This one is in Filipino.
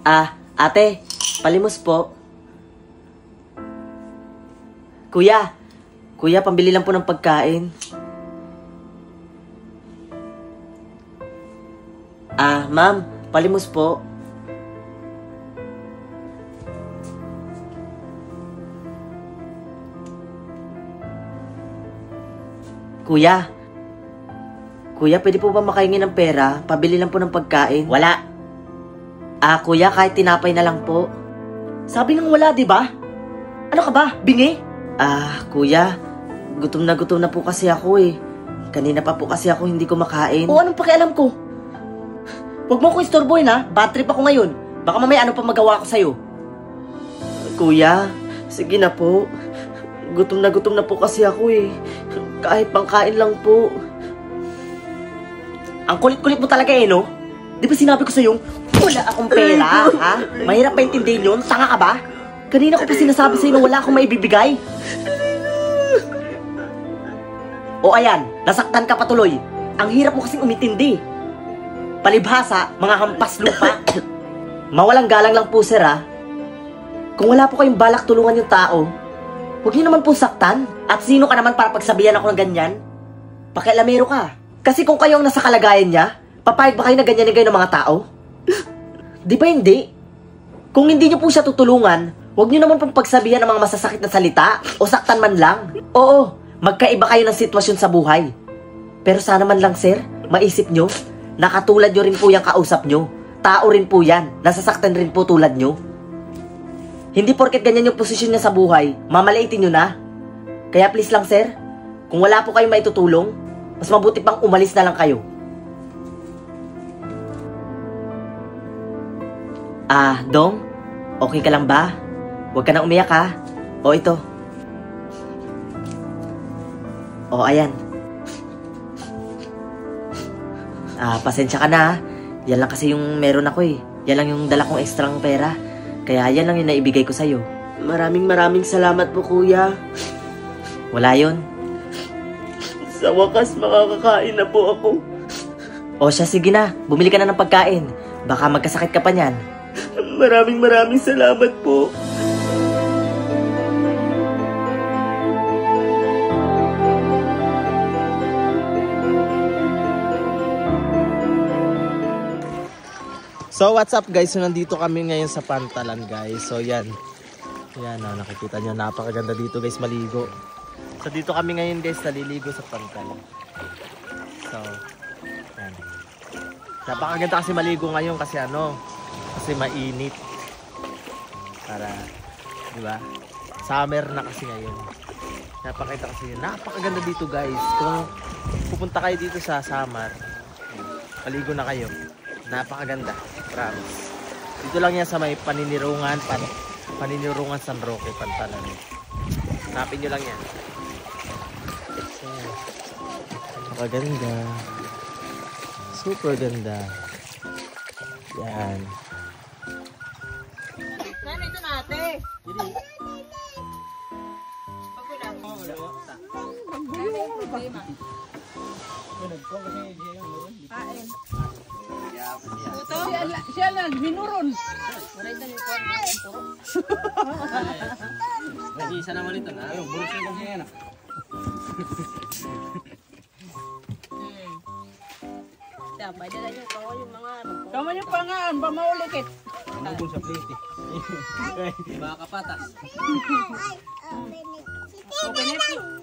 Ate, palimos po. Kuya, pambili lang po ng pagkain. Ma'am, palimos po. Kuya, pwede po ba makahingi ng pera? Pabili lang po ng pagkain. Wala. Kuya, kahit tinapay na lang po. Sabi nang wala, di ba? Ano ka ba? Bingi? Kuya, gutom na po kasi ako eh. Kanina pa po kasi ako hindi kumakain. O anong pakialam ko? Huwag mo ko istorbohin ha. Bad trip ako ngayon. Baka mamaya ano pa magawa ko sa'yo. Kuya, sige na po. Gutom na po kasi ako eh. Kahit pangkain lang po. Ang kulit-kulit mo talaga eh, no? Di ba sinabi ko sa'yo, wala akong pera, ha? Mahirap pa intindihin yun? Tanga ka ba? Kanina ko pa sinasabi sa'yo na wala akong maibibigay. O ayan, nasaktan ka patuloy. Ang hirap mo kasing umintindi. Palibhasa, mga hampas lupa. Mawalang galang lang po, sir, ha? Kung wala po kayong balak tulungan yung tao, huwag niyo naman po saktan. At sino ka naman para pagsabihan ako ng ganyan? Pakialamero ka. Kasi kung kayo ang nasa kalagayan niya, papayag ba kayo na ganyanin kayo ng mga tao? Di ba hindi? Kung hindi niyo po siya tutulungan, huwag niyo naman pong pagsabihan ng mga masasakit na salita o saktan man lang. Oo, magkaiba kayo ng sitwasyon sa buhay. Pero sana man lang, sir, maisip niyo, nakatulad niyo rin po yung kausap niyo. Tao rin po yan, nasasaktan rin po tulad niyo. Hindi porket ganyan yung posisyon niya sa buhay, mamaliitin niyo na. Kaya please lang, sir, kung wala po kayong maitutulong, mas mabuti pang umalis na lang kayo. Dong, okay ka lang ba? Huwag ka nang umiyak ha. O ito. O ayan. Pasensya ka na ha. Yan lang kasi yung meron ako eh. Yan lang yung dala kong ekstrang pera. Kaya yan lang yung naibigay ko sa'yo. Maraming salamat po, kuya. Wala yun. Sa wakas, makakakain na po ako. O siya, sige na. Bumili ka na ng pagkain. Baka magkasakit ka pa niyan. Maraming salamat po. So what's up guys? So nandito kami ngayon sa Pantalan guys. So yan. Yan nakikita nyo. Napakaganda dito guys maligo. So dito kami ngayon guys naliligo sa Pantalan. So yan. Napakaganda kasi maligo ngayon kasi kasi mainit. Para, di ba? Summer na kasi ngayon. Napakita kasi yun. Napakaganda dito guys. Kung pupunta kayo dito sa summer, maligo na kayo. Napakaganda. Promise. Dito lang yan sa may Paninirungan San Roque, Pantalan. Hanapin nyo lang yan. So, napakaganda. Super ganda. Yan. Ito na ate. Siya lang, binuron. Nag-iisa naman ito na. Ayaw, burot siya lang siya. Kamu yung pangaan, pamaulikit. Ano sa plate eh. Baka kapatas. Open it.